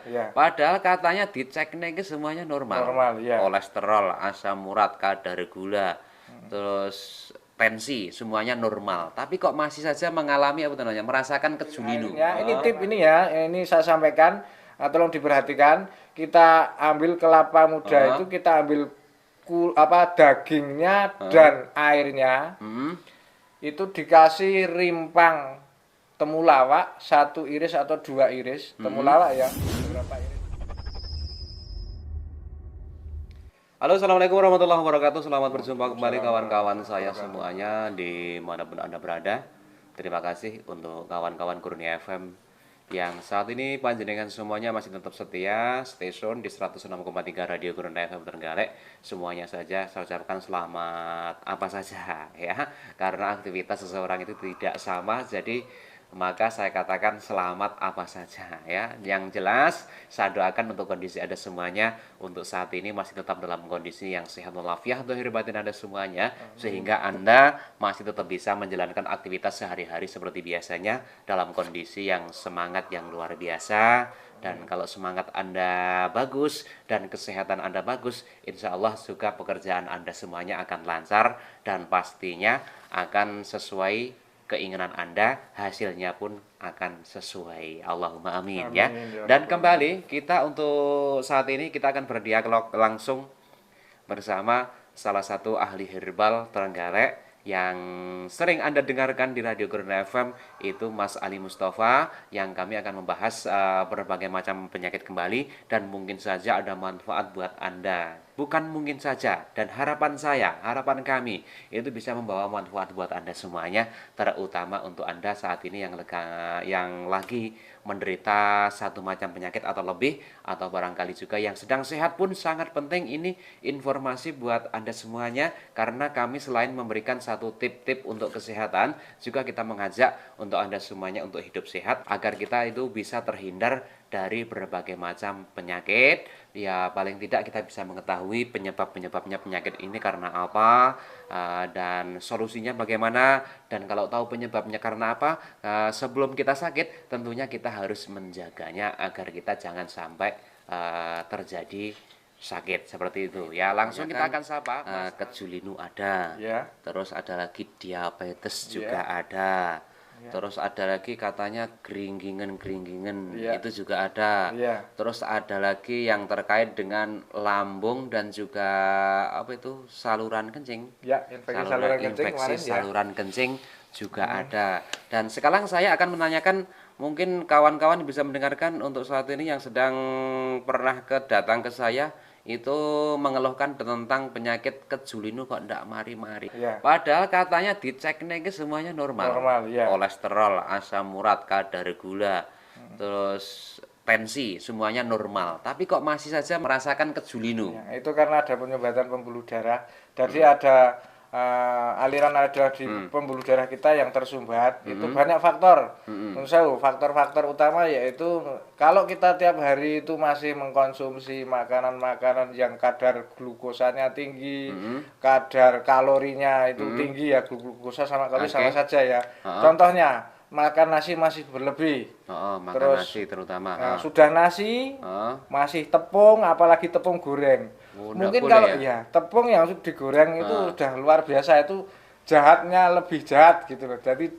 Ya. Padahal katanya dicek nih semuanya normal. Normal, ya. Kolesterol, asam urat, kadar gula, terus tensi semuanya normal. Tapi kok masih saja mengalami apa namanya? Merasakan kejulinu. Akhirnya ini tip ini ya, ini saya sampaikan, tolong diperhatikan. Kita ambil kelapa muda itu kita ambil dagingnya dan airnya Hmm. itu dikasih rimpang temulawak 1 iris atau 2 iris temulawak ya, beberapa iris. Halo, assalamualaikum warahmatullahi wabarakatuh. Selamat berjumpa kembali Waalaikumsalam kawan-kawan warahmatullahi saya wabarakatuh. semuanya dimanapun Anda berada. Terima kasih untuk kawan-kawan Kurnia FM yang saat ini panjenengan semuanya masih tetap setia stay tune di 106,3 Radio Kurnia FM Trenggalek. Semuanya saja saya ucapkan selamat apa saja ya, karena aktivitas seseorang itu tidak sama, jadi maka saya katakan selamat apa saja ya. Yang jelas saya doakan untuk kondisi Anda semuanya untuk saat ini masih tetap dalam kondisi yang sehat walafiat zahir batin Anda semuanya, sehingga Anda masih tetap bisa menjalankan aktivitas sehari-hari seperti biasanya dalam kondisi yang semangat yang luar biasa. Dan kalau semangat Anda bagus dan kesehatan Anda bagus, insya Allah juga pekerjaan Anda semuanya akan lancar dan pastinya akan sesuai keinginan Anda, hasilnya pun akan sesuai. Allahumma amin, ya. Amin, ya Dan Rabbal Alamin. kembali kita untuk saat ini kita akan berdialog langsung bersama salah satu ahli herbal Trenggalek yang sering Anda dengarkan di Radio Kurnia FM, itu Mas Ali Mustafa, yang kami akan membahas berbagai macam penyakit kembali, dan mungkin saja ada manfaat buat Anda. Bukan mungkin saja, dan harapan saya, harapan kami itu bisa membawa manfaat buat Anda semuanya, terutama untuk Anda saat ini yang lagi menderita satu macam penyakit atau lebih, atau barangkali juga yang sedang sehat pun sangat penting ini informasi buat Anda semuanya, karena kami selain memberikan satu tip-tip untuk kesehatan, juga kita mengajak untuk Anda semuanya untuk hidup sehat agar kita itu bisa terhindar dari berbagai macam penyakit. Ya paling tidak kita bisa mengetahui penyebab-penyebabnya penyakit ini karena apa, dan solusinya bagaimana. Dan kalau tahu penyebabnya karena apa, sebelum kita sakit tentunya kita harus menjaganya agar kita jangan sampai terjadi sakit seperti itu ya. Langsung kita akan sapa kejulinu ada, Ya. terus ada lagi diabetes Ya. juga ada, terus ada lagi katanya geringgingan Ya. itu juga ada, Ya. terus ada lagi yang terkait dengan lambung dan juga apa itu saluran kencing, Ya, infeksi saluran kencing infeksi kemarin ya. saluran kencing juga ada. Dan sekarang saya akan menanyakan, mungkin kawan-kawan bisa mendengarkan untuk saat ini yang sedang pernah datang ke saya itu mengeluhkan tentang penyakit kejulinu kok ndak mari-mari. Ya. Padahal katanya dicek nih semuanya normal. Normal, ya. Kolesterol, asam urat, kadar gula, terus tensi semuanya normal. Tapi kok masih saja merasakan kejulinu. Ya, itu karena ada penyumbatan pembuluh darah. Jadi ada aliran darah di pembuluh darah kita yang tersumbat. Itu banyak faktor. Menurut saya faktor-faktor utama yaitu kalau kita tiap hari itu masih mengkonsumsi makanan-makanan yang kadar glukosanya tinggi, kadar kalorinya itu tinggi ya, glukosa sama kalori sama saja ya. Contohnya makan nasi masih berlebih. Makan Terus nasi terutama. sudah nasi, masih tepung, apalagi tepung goreng. Oh, Mungkin boleh kalau ya? ya tepung yang sudah digoreng itu udah luar biasa, itu jahatnya lebih jahat gitu loh. Jadi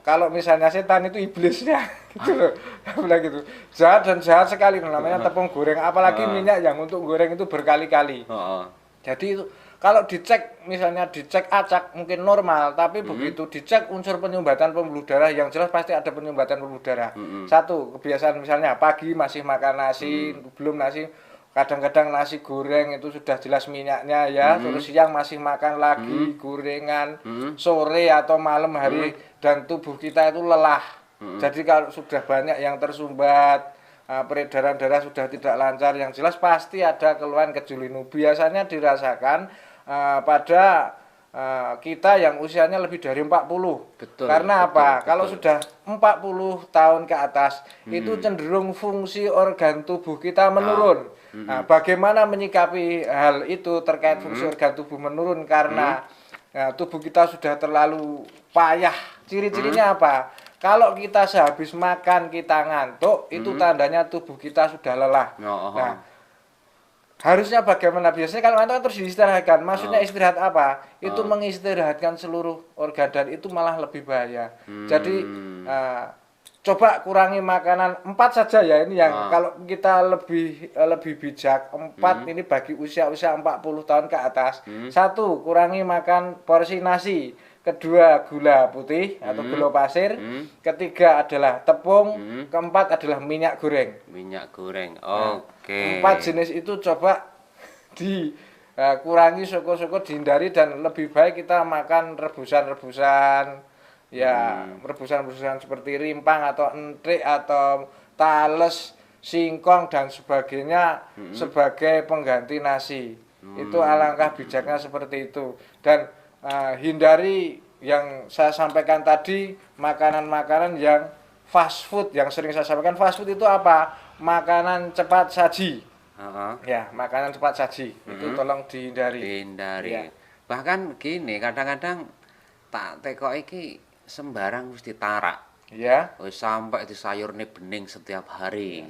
kalau misalnya setan itu iblisnya gitu loh. Apalagi gitu. Jahat dan jahat sekali namanya tepung goreng, apalagi minyak yang untuk goreng itu berkali-kali. Jadi itu kalau dicek, misalnya dicek acak mungkin normal, tapi begitu dicek unsur penyumbatan pembuluh darah, yang jelas pasti ada penyumbatan pembuluh darah. Satu, kebiasaan misalnya pagi masih makan nasi, belum nasi, kadang-kadang nasi goreng itu sudah jelas minyaknya ya, terus siang masih makan lagi gorengan, sore atau malam hari, dan tubuh kita itu lelah. Jadi kalau sudah banyak yang tersumbat, peredaran darah sudah tidak lancar, yang jelas pasti ada keluhan kejulinu. Biasanya dirasakan pada kita yang usianya lebih dari 40. Betul, Karena betul, apa? betul. Kalau sudah 40 tahun ke atas, itu cenderung fungsi organ tubuh kita menurun. Nah, bagaimana menyikapi hal itu terkait fungsi organ tubuh menurun karena tubuh kita sudah terlalu payah. Ciri-cirinya apa? Kalau kita sehabis makan kita ngantuk, itu tandanya tubuh kita sudah lelah. Nah, harusnya bagaimana? Biasanya kalau ngantuk kan terus diistirahatkan. Maksudnya istirahat apa? Itu mengistirahatkan seluruh organ dan itu malah lebih bahaya. Jadi coba kurangi makanan 4 saja ya ini yang kalau kita lebih bijak 4 ini bagi usia-usia 40 tahun ke atas. 1, kurangi makan porsi nasi. Kedua, gula putih atau gula pasir. Ketiga adalah tepung. Keempat adalah minyak goreng. Minyak goreng. Oke. 4 jenis itu coba dikurangi, syukur-syukur dihindari dan lebih baik kita makan rebusan-rebusan. Ya, rebusan-rebusan seperti rimpang atau entik atau tales, singkong dan sebagainya sebagai pengganti nasi. Itu alangkah bijaknya seperti itu. Dan hindari yang saya sampaikan tadi, makanan-makanan yang fast food. Yang sering saya sampaikan fast food itu apa? Makanan cepat saji. Ya, makanan cepat saji. Itu tolong dihindari. Dihindari. Ya. Bahkan gini, kadang-kadang tak teko iki sembarang mesti tarak. Ya. Wis sampai di sayurnya bening setiap hari.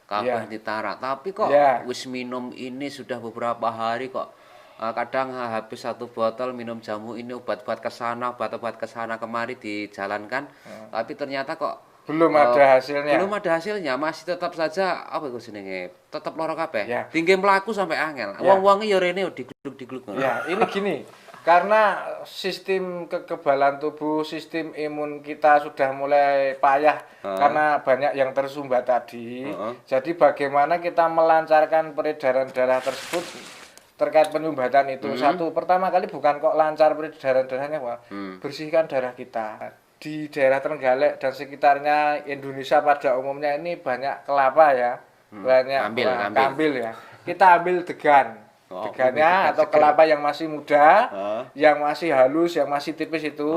Kabeh Ya. ditarak. Tapi kok Ya. wis minum ini sudah beberapa hari kok kadang habis 1 botol minum jamu ini obat-obat ke sana, obat-obat ke sana kemari dijalankan. Tapi ternyata kok Belum ada hasilnya. belum ada hasilnya, masih tetap saja apa iku jenenge? Tetap lara kabeh. Ya. Tinggi mlaku sampai angel. Ya. Wong-wonge ya rene digluk-digluk. Ya, ini gini. Karena sistem kekebalan tubuh, sistem imun kita sudah mulai payah karena banyak yang tersumbat tadi. Jadi bagaimana kita melancarkan peredaran darah tersebut terkait penyumbatan itu? Satu, pertama kali bukan kok lancar peredaran darahnya, Pak. Bersihkan darah kita. Di daerah Trenggalek dan sekitarnya Indonesia pada umumnya ini banyak kelapa ya. Banyak kambil ya. Kita ambil degan. Degannya atau kelapa yang masih muda, yang masih halus, yang masih tipis itu,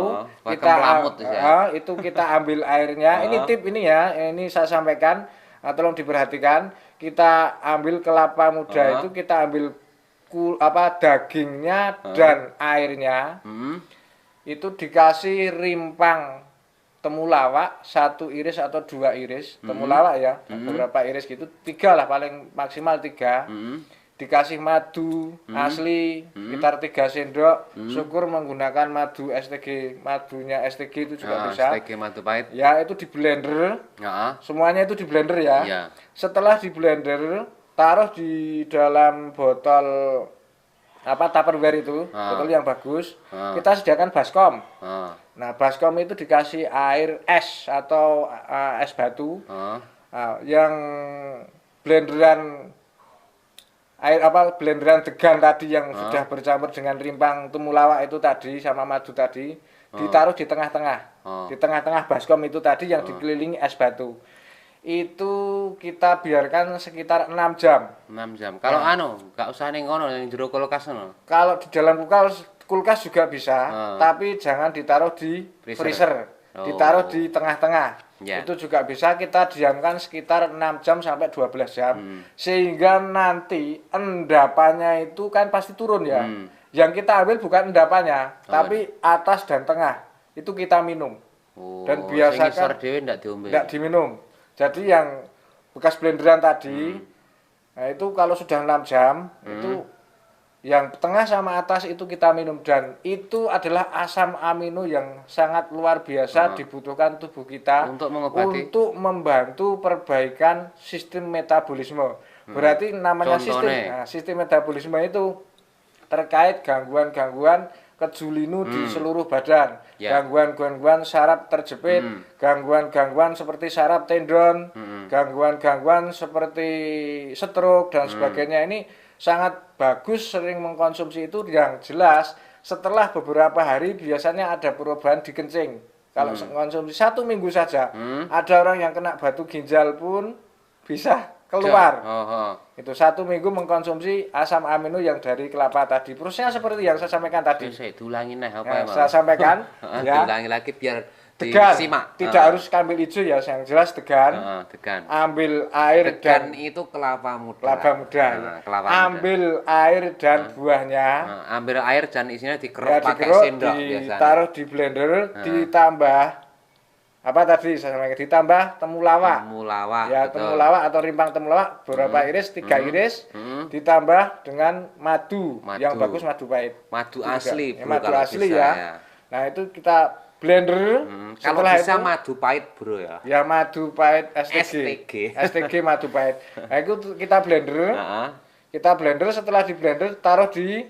itu kita ambil airnya. Ini tip ini ya, ini saya sampaikan, tolong diperhatikan. Kita ambil kelapa muda itu, kita ambil dagingnya dan airnya. Itu dikasih rimpang temulawak 1 iris atau 2 iris temulawak ya, beberapa iris gitu, 3 lah paling maksimal 3. Dikasih madu asli sekitar 3 sendok. Syukur menggunakan madu STG, madunya STG itu juga bisa. STG madu pahit. Ya, itu di blender. Semuanya itu di blender ya. Setelah di blender, taruh di dalam botol Tupperware itu, botol yang bagus. Kita sediakan baskom. Nah, baskom itu dikasih air es atau es batu. Yang blenderan blenderan degan tadi yang sudah bercampur dengan rimpang temulawak itu tadi sama madu tadi ditaruh di tengah-tengah. Di tengah-tengah baskom itu tadi yang dikelilingi es batu. Itu kita biarkan sekitar 6 jam. 6 jam. Kalau enggak usah ning kono ning jero kulkas ngono. Kalau di dalam kulkas juga bisa, tapi jangan ditaruh di freezer. Ditaruh di tengah-tengah. Itu juga bisa, kita diamkan sekitar 6 jam sampai 12 jam. Sehingga nanti endapannya itu kan pasti turun ya. Yang kita ambil bukan endapannya, tapi atas dan tengah. Itu kita minum. Dan biasakan enggak diminum. Jadi yang bekas blenderan tadi, nah itu kalau sudah 6 jam, itu yang tengah sama atas itu kita minum. Dan itu adalah asam amino yang sangat luar biasa dibutuhkan tubuh kita untuk membantu perbaikan sistem metabolisme. Berarti namanya sistem metabolisme itu terkait gangguan-gangguan kejulinu di seluruh badan, gangguan-gangguan saraf terjepit, gangguan-gangguan seperti saraf tendon, gangguan-gangguan seperti stroke dan sebagainya. Ini sangat bagus sering mengkonsumsi itu. Yang jelas setelah beberapa hari biasanya ada perubahan di kencing. Kalau mengkonsumsi 1 minggu saja, ada orang yang kena batu ginjal pun bisa keluar. Itu 1 minggu mengkonsumsi asam amino yang dari kelapa tadi. Prosesnya seperti yang saya sampaikan tadi. Saya diulangi saya sampaikan ya. Diulangi lagi biar degan. Disimak. Tidak harus ambil hijau ya, yang jelas degan. Degan. Ambil air degan dan itu kelapa muda. Kelapa muda. Ambil air dan buahnya. Ambil air dan isinya dikeruk pakai sendok biasanya. Ditaruh di blender, ditambah apa tadi saya sampaikan, ditambah temulawak. Temulawak, Ya, betul. temulawak atau rimpang temulawak beberapa iris, 3 iris, ditambah dengan madu, yang Madu. bagus madu pahit. Madu Itu asli, juga. Ya, Bro, madu kalau asli bisa, ya. ya. Nah, itu kita blender. Kalau Setelah bisa itu madu pahit, Bro ya. ya madu pahit STG. STG madu pahit. Nah, itu kita blender. Heeh. Kita blender, setelah di blender taruh di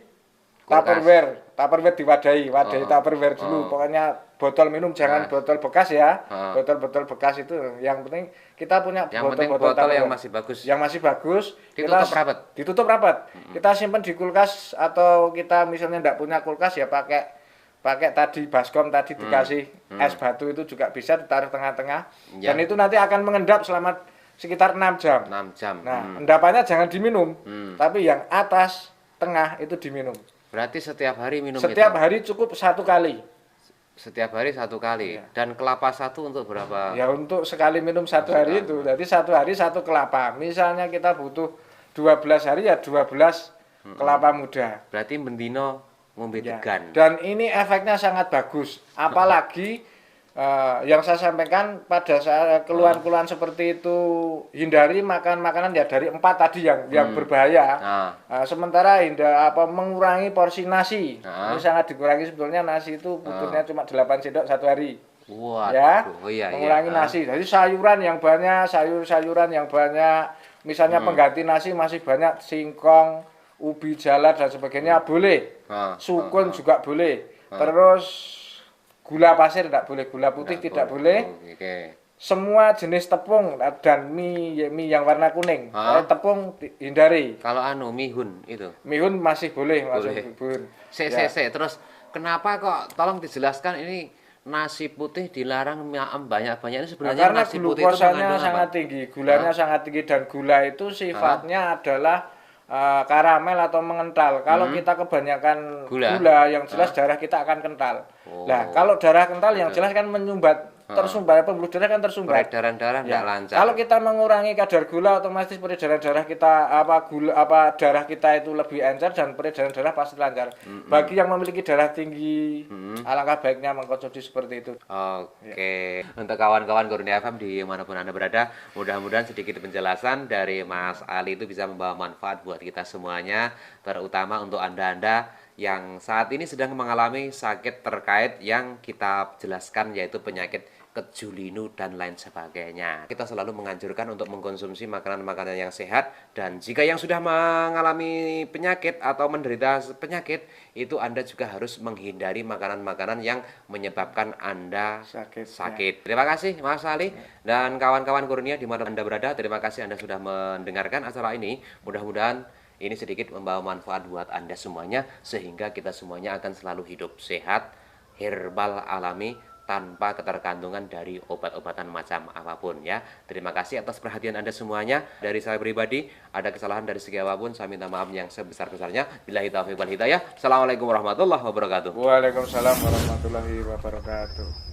Kulkas. Tupperware diwadahi, Tupperware dulu. Pokoknya botol minum jangan botol bekas ya. Botol-botol bekas itu yang penting kita punya Yang penting botol-botol botol yang Tupperware. masih bagus. Yang masih bagus Ditutup rapat. Ditutup rapat. Kita simpan di kulkas, atau kita misalnya enggak punya kulkas ya pakai tadi baskom tadi dikasih es batu, itu juga bisa ditaruh tengah-tengah. Ya. Dan itu nanti akan mengendap selama sekitar 6 jam. 6 jam. Nah, endapannya jangan diminum, tapi yang atas, tengah itu diminum. Berarti setiap hari minum Setiap itu. hari cukup 1 kali. Setiap hari 1 kali. Dan kelapa satu untuk berapa? Ya, untuk sekali minum 1 hari itu, jadi 1 hari 1 kelapa. Misalnya kita butuh 12 hari ya 12 kelapa muda. Berarti bendino ngombe Ya. degan. Dan ini efeknya sangat bagus. Apalagi yang saya sampaikan pada saat keluhan-keluhan seperti itu, hindari makan makanan ya dari 4 tadi yang berbahaya. Sementara mengurangi porsi nasi. Ini sangat dikurangi, sebetulnya nasi itu butuhnya cuma 8 sendok 1 hari. Wah, Ya, iya, mengurangi nasi. Jadi sayuran yang banyak, sayur-sayuran yang banyak. Misalnya pengganti nasi masih banyak, singkong, ubi jalar dan sebagainya boleh. Sukun juga boleh. Terus gula pasir tidak boleh, gula putih tidak boleh. Oke. Semua jenis tepung dan mie yang warna kuning, tepung hindari. Kalau mihun itu. Mihun masih boleh, masuk Boleh. bihun. Terus kenapa kok, tolong dijelaskan, ini nasi putih dilarang banyak-banyak ini sebenarnya Karena nasi putih itu glukosanya mengandung sangat apa? tinggi, gulanya sangat tinggi, dan gula itu sifatnya adalah karamel atau mengental. Kalau kita kebanyakan gula yang jelas darah kita akan kental. Nah, kalau darah kental yang jelas kan menyumbat, tersumbat, pembuluh darah kan tersumbat. Peredaran darah tidak lancar. Kalau kita mengurangi kadar gula, otomatis peredaran darah kita darah kita itu lebih encer dan peredaran darah pasti lancar. Bagi yang memiliki darah tinggi, alangkah baiknya mengkonsumsi seperti itu. Oke. Untuk kawan-kawan Kurnia FM dimanapun Anda berada, mudah-mudahan sedikit penjelasan dari Mas Ali itu bisa membawa manfaat buat kita semuanya, terutama untuk Anda-Anda yang saat ini sedang mengalami sakit terkait yang kita jelaskan, yaitu penyakit kejulinu dan lain sebagainya. Kita selalu menganjurkan untuk mengkonsumsi makanan-makanan yang sehat, dan jika yang sudah mengalami penyakit atau menderita penyakit, itu Anda juga harus menghindari makanan-makanan yang menyebabkan Anda sakit. Terima kasih Mas Ali dan kawan-kawan Kurnia dimanapun Anda berada. Terima kasih Anda sudah mendengarkan acara ini. Mudah-mudahan ini sedikit membawa manfaat buat Anda semuanya, sehingga kita semuanya akan selalu hidup sehat, herbal alami, tanpa ketergantungan dari obat-obatan macam apapun ya. Terima kasih atas perhatian Anda semuanya. Dari saya pribadi, ada kesalahan dari segi apapun, saya minta maaf yang sebesar-besarnya. Billahi taufiq wal hidayah. Assalamualaikum warahmatullahi wabarakatuh. Waalaikumsalam warahmatullahi wabarakatuh.